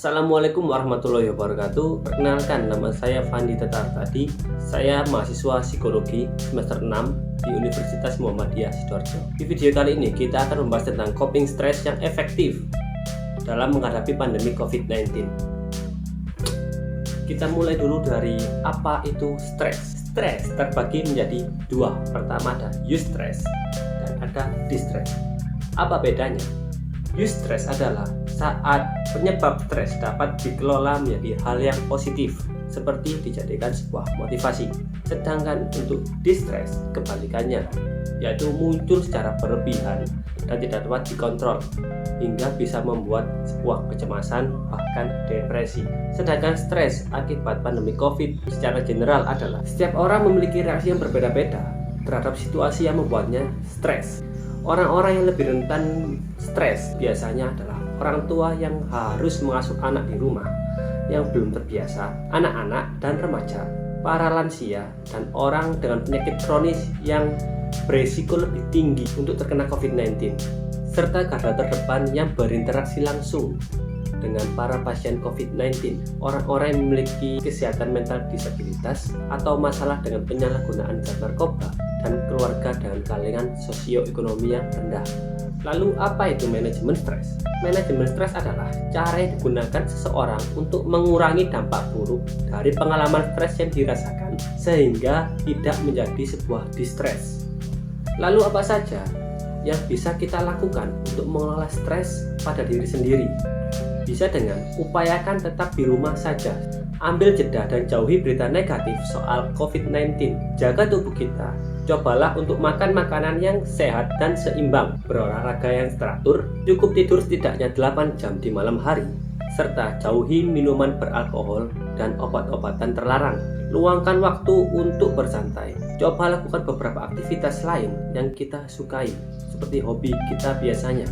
Assalamualaikum warahmatullahi wabarakatuh. Perkenalkan, nama saya Fandi Tetar Tadi. Saya mahasiswa psikologi semester 6 di Universitas Muhammadiyah Sidoarjo. Di video kali ini kita akan membahas tentang coping stress yang efektif dalam menghadapi pandemi COVID-19. Kita mulai dulu dari apa itu stres. Stres terbagi menjadi dua. Pertama ada eustress dan ada distress. Apa bedanya? Eustress adalah saat penyebab stres dapat dikelola menjadi hal yang positif, seperti dijadikan sebuah motivasi. Sedangkan untuk distress kebalikannya, yaitu muncul secara berlebihan dan tidak dapat dikontrol, hingga bisa membuat sebuah kecemasan bahkan depresi. Sedangkan stres akibat pandemi COVID secara general adalah setiap orang memiliki reaksi yang berbeda-beda terhadap situasi yang membuatnya stres. Orang-orang yang lebih rentan stres biasanya adalah orang tua yang harus mengasuh anak di rumah yang belum terbiasa, anak-anak dan remaja, para lansia, dan orang dengan penyakit kronis yang beresiko lebih tinggi untuk terkena COVID-19, serta garda terdepan yang berinteraksi langsung dengan para pasien COVID-19, orang-orang yang memiliki kesehatan mental disabilitas atau masalah dengan penyalahgunaan zat narkoba, dan keluarga dengan kalangan sosioekonomi yang rendah. Lalu apa itu manajemen stres? Manajemen stres adalah cara yang digunakan seseorang untuk mengurangi dampak buruk dari pengalaman stres yang dirasakan sehingga tidak menjadi sebuah distress. Lalu apa saja yang bisa kita lakukan untuk mengelola stres pada diri sendiri? Bisa dengan upayakan tetap di rumah saja, ambil jeda dan jauhi berita negatif soal COVID-19, jaga tubuh kita, cobalah untuk makan makanan yang sehat dan seimbang, berolahraga yang teratur, cukup tidur setidaknya 8 jam di malam hari, serta jauhi minuman beralkohol dan obat-obatan terlarang. Luangkan waktu untuk bersantai, coba lakukan beberapa aktivitas lain yang kita sukai, seperti hobi kita biasanya.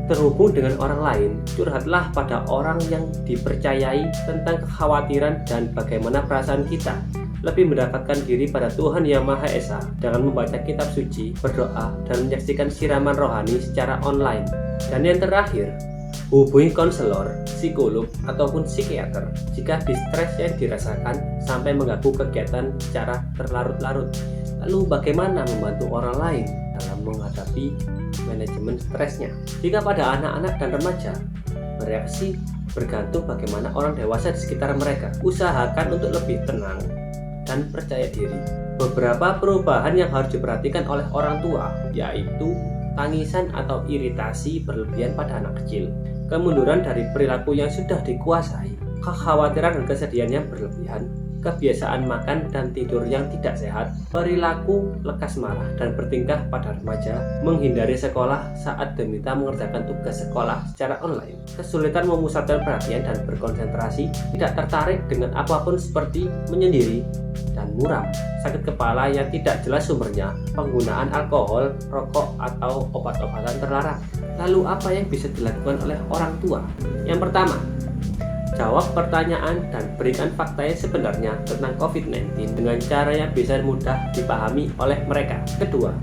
Terhubung dengan orang lain, curhatlah pada orang yang dipercayai tentang kekhawatiran dan bagaimana perasaan kita. Lebih mendapatkan diri pada Tuhan Yang Maha Esa dengan membaca kitab suci, berdoa, dan menyaksikan siraman rohani secara online. Dan yang terakhir, hubungi konselor, psikolog, ataupun psikiater jika distress yang dirasakan sampai mengganggu kegiatan secara berlarut-larut. Lalu bagaimana membantu orang lain dalam menghadapi manajemen stresnya? Jika pada anak-anak dan remaja, bereaksi bergantung bagaimana orang dewasa di sekitar mereka. Usahakan untuk lebih tenang dan percaya diri. Beberapa perubahan yang harus diperhatikan oleh orang tua yaitu tangisan atau iritasi berlebihan pada anak kecil, kemunduran dari perilaku yang sudah dikuasai, kekhawatiran dan kesedihan yang berlebihan, kebiasaan makan dan tidur yang tidak sehat, perilaku lekas marah dan bertingkah pada remaja, menghindari sekolah saat diminta mengerjakan tugas sekolah secara online, kesulitan memusatkan perhatian dan berkonsentrasi, tidak tertarik dengan apapun seperti menyendiri dan muram, sakit kepala yang tidak jelas sumbernya, penggunaan alkohol, rokok, atau obat-obatan terlarang. Lalu apa yang bisa dilakukan oleh orang tua? Yang pertama, jawab pertanyaan dan berikan fakta yang sebenarnya tentang COVID-19 dengan cara yang bisa mudah dipahami oleh mereka. Kedua,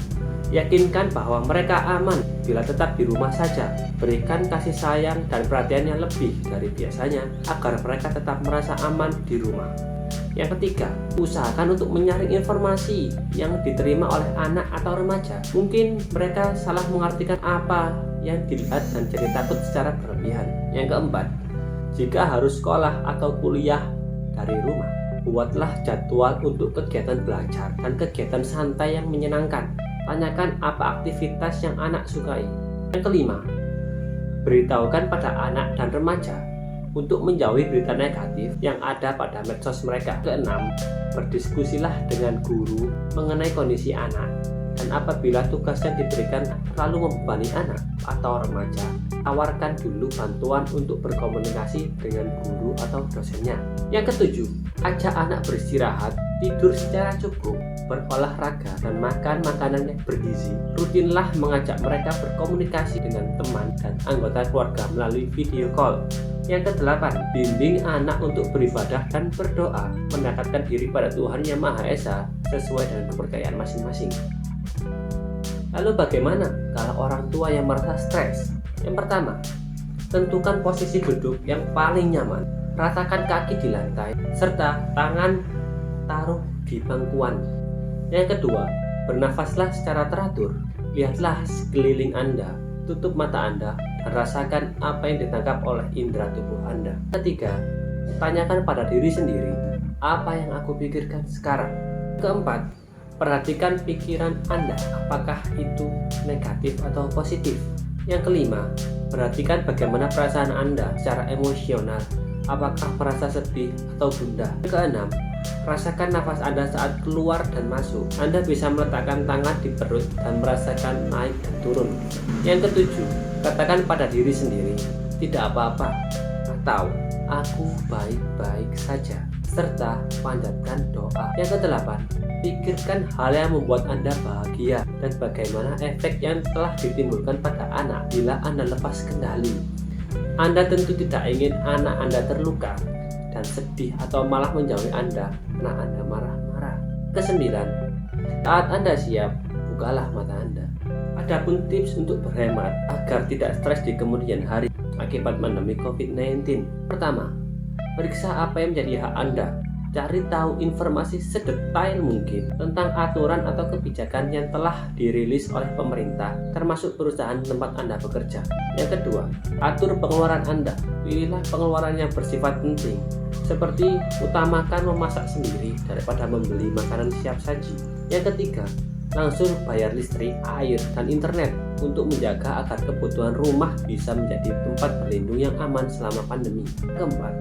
yakinkan bahwa mereka aman bila tetap di rumah saja. Berikan kasih sayang dan perhatian yang lebih dari biasanya agar mereka tetap merasa aman di rumah. Yang ketiga, usahakan untuk menyaring informasi yang diterima oleh anak atau remaja. Mungkin mereka salah mengartikan apa yang dilihat dan jadi takut secara berlebihan. Yang keempat, jika harus sekolah atau kuliah dari rumah, buatlah jadwal untuk kegiatan belajar dan kegiatan santai yang menyenangkan. Tanyakan apa aktivitas yang anak sukai. Yang kelima, beritahukan pada anak dan remaja untuk menjauhi berita negatif yang ada pada medsos mereka. Keenam, berdiskusilah dengan guru mengenai kondisi anak, dan apabila tugas yang diberikan terlalu membebani anak atau remaja, tawarkan dulu bantuan untuk berkomunikasi dengan guru atau dosennya. Yang ketujuh, ajak anak beristirahat, tidur secara cukup, berolahraga, dan makan makanan yang bergizi. Rutinlah mengajak mereka berkomunikasi dengan teman dan anggota keluarga melalui video call. Yang kedelapan, bimbing anak untuk beribadah dan berdoa, mendekatkan diri pada Tuhan Yang Maha Esa sesuai dengan kepercayaan masing-masing. Lalu bagaimana kalau orang tua yang merasa stres? Yang pertama, Tentukan posisi duduk yang paling nyaman. Ratakan kaki di lantai, serta tangan taruh di bangkuan. Yang kedua, bernafaslah secara teratur. Lihatlah sekeliling Anda, tutup mata Anda, dan rasakan apa yang ditangkap oleh indera tubuh Anda. Ketiga, tanyakan pada diri sendiri, apa yang aku pikirkan sekarang? Keempat, perhatikan pikiran Anda, apakah itu negatif atau positif? Yang kelima, perhatikan bagaimana perasaan Anda secara emosional, apakah merasa sedih atau gundah. Yang keenam, rasakan nafas Anda saat keluar dan masuk. Anda bisa meletakkan tangan di perut dan merasakan naik dan turun. Yang ketujuh, katakan pada diri sendiri, tidak apa-apa, atau aku baik-baik saja, serta panjatkan doa. Yang kedelapan, pikirkan hal yang membuat Anda bahagia dan bagaimana efek yang telah ditimbulkan pada anak bila Anda lepas kendali. Anda tentu tidak ingin anak Anda terluka dan sedih atau malah menjauhi Anda karena Anda marah-marah. Kesembilan, saat Anda siap, bukalah mata Anda. Adapun tips untuk berhemat agar tidak stres di kemudian hari akibat pandemi COVID-19. Pertama, periksa apa yang menjadi hak Anda. Cari tahu informasi sedetail mungkin tentang aturan atau kebijakan yang telah dirilis oleh pemerintah, termasuk perusahaan tempat Anda bekerja. Yang kedua, atur pengeluaran Anda. Pilihlah pengeluaran yang bersifat penting, seperti utamakan memasak sendiri daripada membeli makanan siap saji. Yang ketiga, langsung bayar listrik, air, dan internet untuk menjaga agar kebutuhan rumah bisa menjadi tempat berlindung yang aman selama pandemi. Keempat,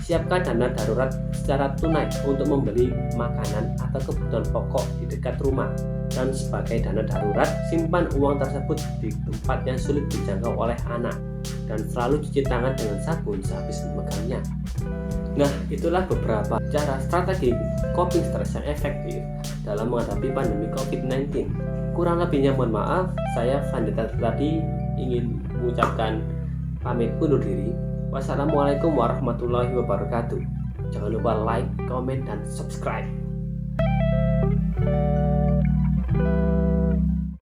siapkan dana darurat secara tunai untuk membeli makanan atau kebutuhan pokok di dekat rumah. Dan sebagai dana darurat, simpan uang tersebut di tempat yang sulit dijangkau oleh anak. Dan selalu cuci tangan dengan sabun sehabis memegangnya. Nah, itulah beberapa cara strategi coping stress yang efektif dalam menghadapi pandemi COVID-19. Kurang lebihnya mohon maaf, saya Vandita tadi ingin mengucapkan pamit undur diri. Wassalamualaikum warahmatullahi wabarakatuh. Jangan lupa like, comment, dan subscribe.